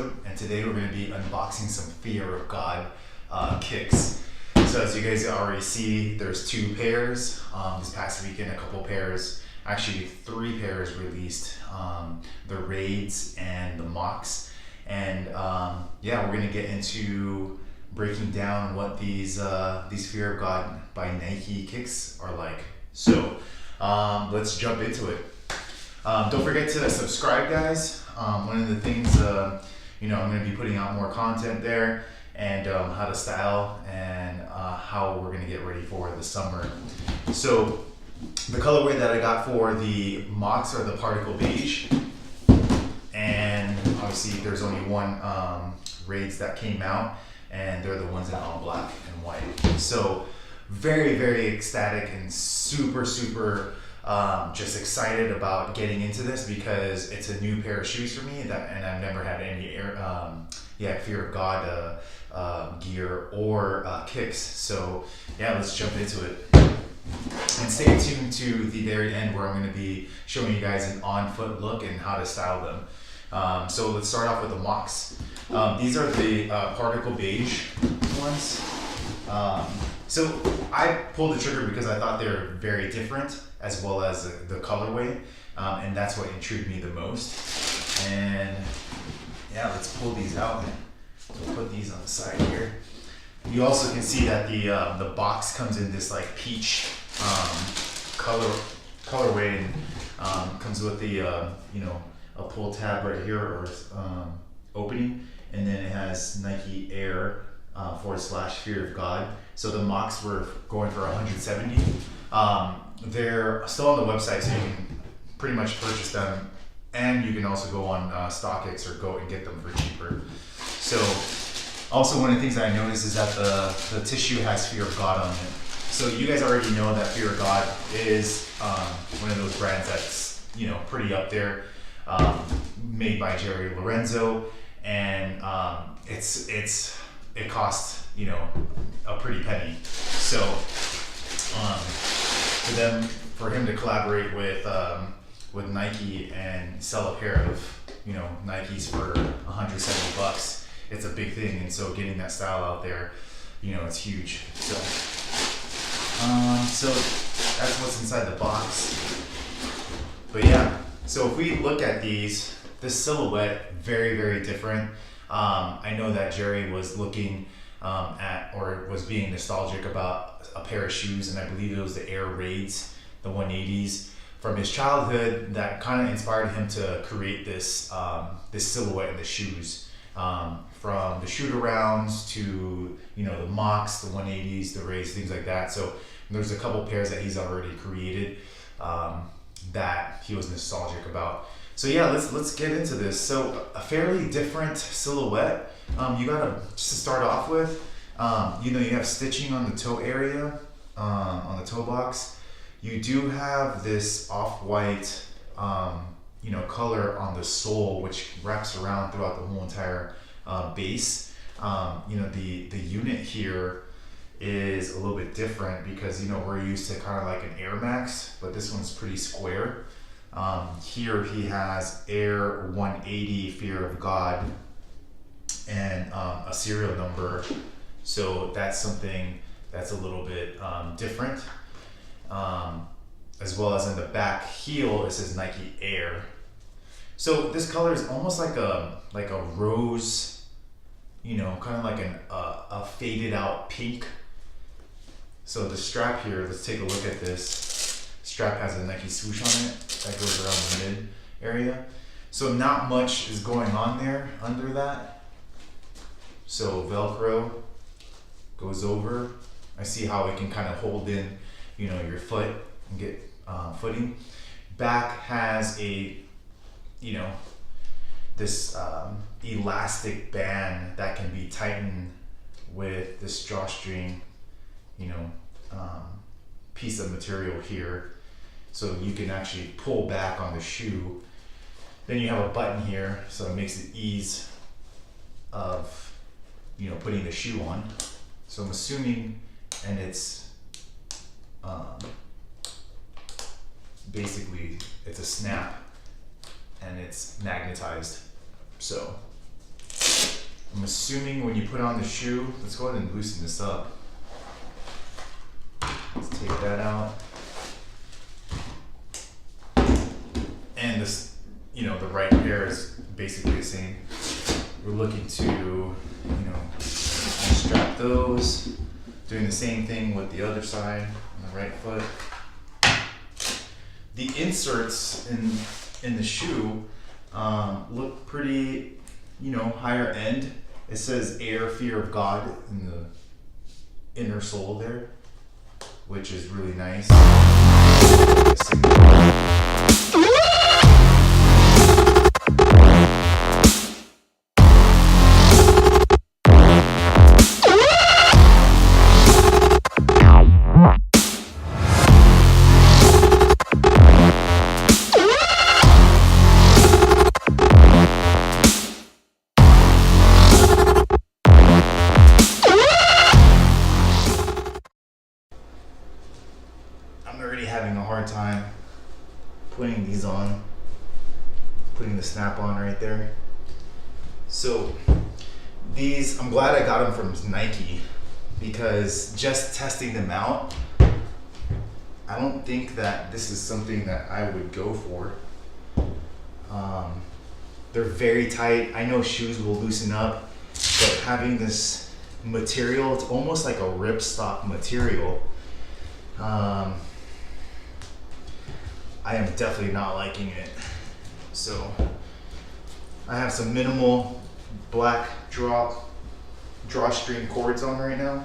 episode, and today we're going to be unboxing some Fear of God kicks. So as you guys already see, there's 2 pairs. This past weekend, a couple pairs, actually 3 pairs released, the Raids and the Mocs. And yeah, we're going to get into breaking down what these Fear of God by Nike kicks are like. So let's jump into it. Don't forget to subscribe, guys. One of the things, I'm going to be putting out more content there, and how to style and how we're going to get ready for the summer. So the colorway that I got for the Mocs are the particle beige, and obviously there's only one Raids that came out, and they're the ones in all black and white. So very, very ecstatic and super just excited about getting into this, because it's a new pair of shoes for me, and I've never had any Fear of God gear or kicks. So yeah, let's jump into it. And stay tuned to the very end, where I'm going to be showing you guys an on-foot look and how to style them. So let's start off with the Mocs. These are the particle beige ones. So I pulled the trigger because I thought they were very different, as well as the colorway, and that's what intrigued me the most. And yeah, let's pull these out and we'll put these on the side here. You also can see that the box comes in this like peach colorway, and comes with the a pull tab right here, or opening, and then it has Nike Air / Fear of God. So the Mocs were going for $170. They're still on the website, so you can pretty much purchase them, and you can also go on StockX or go and get them for cheaper. So also one of the things that I noticed is that the tissue has Fear of God on it. So you guys already know that Fear of God is one of those brands that's pretty up there, made by Jerry Lorenzo, and it costs a pretty penny. So for him to collaborate with Nike and sell a pair of Nikes for $170, it's a big thing. And so getting that style out there, it's huge. So that's what's inside the box. But yeah, so if we look at this silhouette, very, very different. I know that Jerry was looking was being nostalgic about a pair of shoes, and I believe it was the Air Raids, the 180s, from his childhood, that kind of inspired him to create this silhouette in the shoes, from the shoot-arounds to the Mocs, the 180s, the Raids, things like that. So there's a couple pairs that he's already created that he was nostalgic about. So yeah, let's get into this. So a fairly different silhouette. You gotta, just to start off with, you have stitching on the toe area, on the toe box. You do have this off-white, color on the sole, which wraps around throughout the whole entire base. The unit here is a little bit different, because we're used to kind of like an Air Max, but this one's pretty square. Here he has Air 180 Fear of God, and a serial number. So that's something that's a little bit different. As well as in the back heel, it says Nike Air. So this color is almost like a rose, kind of like a faded out pink. So the strap here, let's take a look at this. Strap has a Nike swoosh on it that goes around the mid area. So not much is going on there under that. So Velcro goes over. I see how it can kind of hold in, your foot and get footing. Back has a, this elastic band that can be tightened with this drawstring, piece of material here. So you can actually pull back on the shoe. Then you have a button here, so it makes it ease of putting the shoe on. So I'm assuming, and it's basically it's a snap, and it's magnetized. So I'm assuming when you put on the shoe, let's go ahead and loosen this up. Let's take that out. And this, you know, the right pair is basically the same. We're looking to, you know, strap those. Doing the same thing with the other side on the right foot. The inserts in the shoe look pretty, you know, higher end. It says "Air, Fear of God" in the inner sole there, which is really nice. I'm already having a hard time putting these on, putting the snap on right there. So these, I'm glad I got them from Nike, because just testing them out, I don't think that this is something that I would go for. They're very tight. I know shoes will loosen up, but having this material, it's almost like a ripstop material. I am definitely not liking it. So I have some minimal black drawstring cords on right now.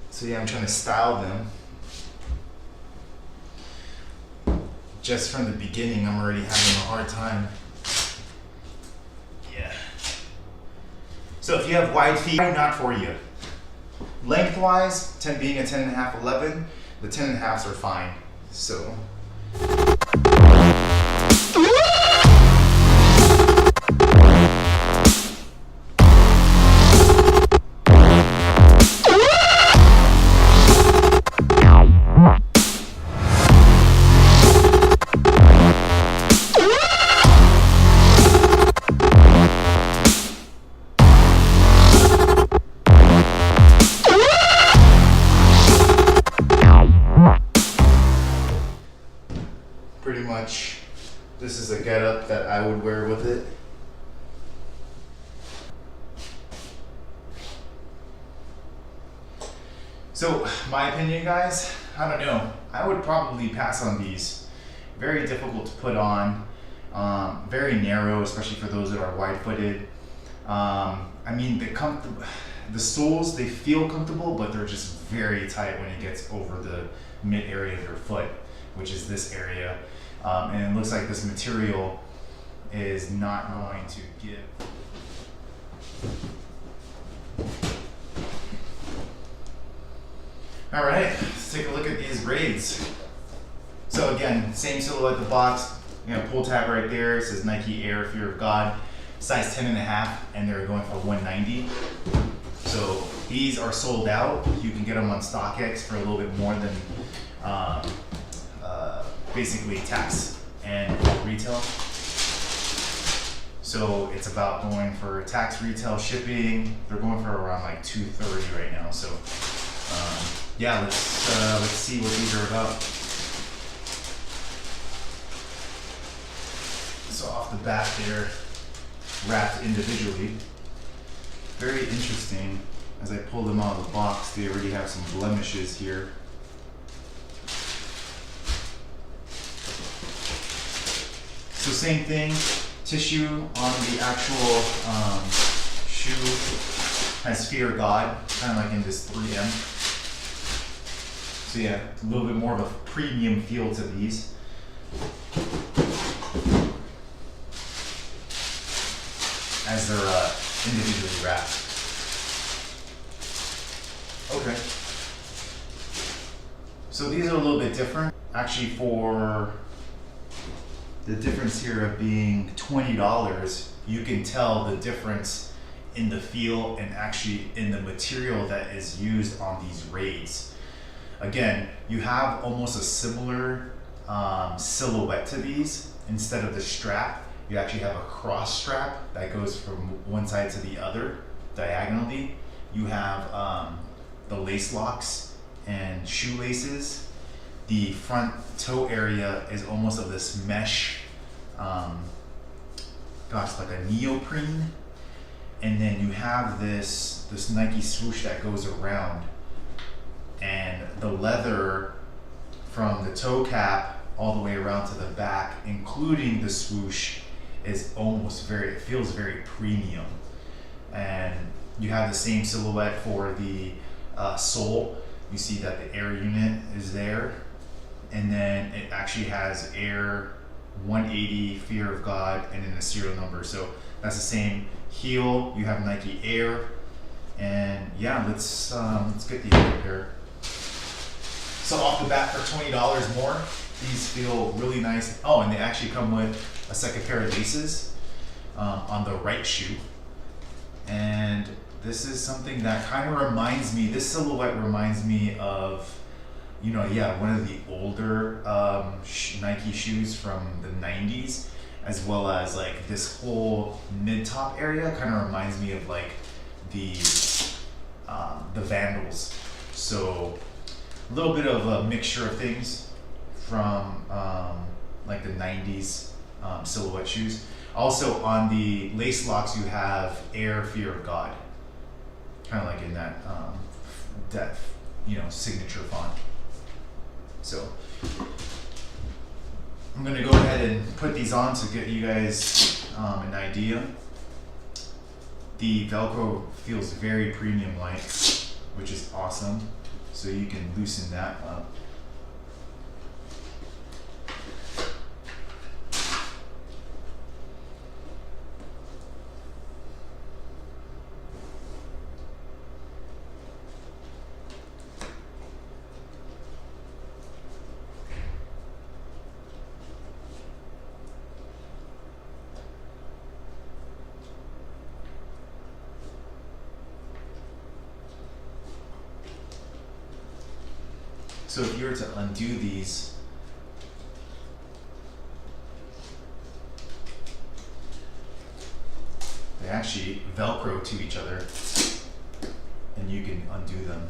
So yeah, I'm trying to style them. Just from the beginning, I'm already having a hard time. Yeah. So if you have wide feet, not for you. Lengthwise, being a 10.5, 11, the 10.5s are fine. So. Pretty much, this is a getup that I would wear with it. So, my opinion, guys, I don't know. I would probably pass on these. Very difficult to put on, very narrow, especially for those that are wide-footed. I mean, the soles, they feel comfortable, but they're just very tight when it gets over the mid area of your foot, which is this area. And it looks like this material is not going to give. All right, let's take a look at these Raids. So again, same silhouette, the box, you know, pull tab right there. It says Nike Air, Fear of God, size 10.5, and they're going for $190. So these are sold out. You can get them on StockX for a little bit more than basically tax and retail. So it's about going for tax, retail, shipping. They're going for around like $230 right now. So yeah, let's see what these are about. So off the bat, they're wrapped individually. Very interesting. As I pull them out of the box, they already have some blemishes here. So same thing, tissue on the actual shoe has Fear of God, kind of like in this 3M. So yeah, a little bit more of a premium feel to these. As they're individually wrapped. Okay. So these are a little bit different. Actually, for the difference here of being $20, you can tell the difference in the feel and actually in the material that is used on these Raids. Again, you have almost a similar silhouette to these. Instead of the strap, you actually have a cross strap that goes from one side to the other diagonally. You have the lace locks and shoelaces. The front toe area is almost of this mesh, like a neoprene. And then you have this Nike swoosh that goes around, and the leather from the toe cap all the way around to the back, including the swoosh, is almost it feels very premium. And you have the same silhouette for the sole. You see that the air unit is there, and then it actually has Air 180, Fear of God, and then a serial number. So that's the same heel. You have Nike Air, and yeah, let's get the other pair. So off the bat, for $20 more, these feel really nice. Oh, and they actually come with a second pair of laces on the right shoe. And this is something that kind of reminds me, this silhouette reminds me of, one of the older Nike shoes from the 90s, as well as like this whole mid-top area kind of reminds me of like the Vandals. So a little bit of a mixture of things from like the 90s silhouette shoes. Also on the lace locks, you have Air Fear of God, kind of like in that signature font. So I'm gonna go ahead and put these on to get you guys an idea. The Velcro feels very premium-like, which is awesome. So you can loosen that up. So if you were to undo these, they actually Velcro to each other, and you can undo them.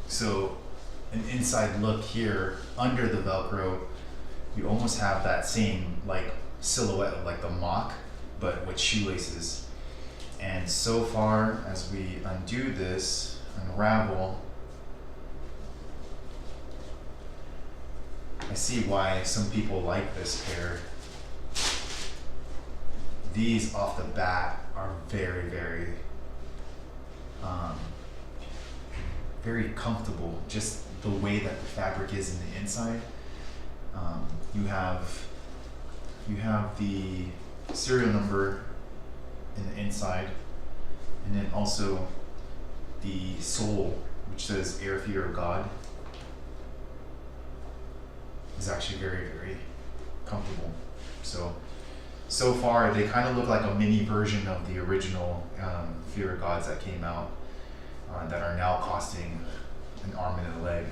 So an inside look here under the Velcro, you almost have that same like silhouette of like the Moc, but with shoelaces. And so far as we undo this, unravel, I see why some people like this pair. These off the bat are very, very, very comfortable. Just the way that the fabric is in the inside. You have the serial number in the inside, and then also the sole, which says Air Fear of God. Is actually very, very comfortable. So far they kind of look like a mini version of the original Fear of Gods that came out that are now costing an arm and a leg.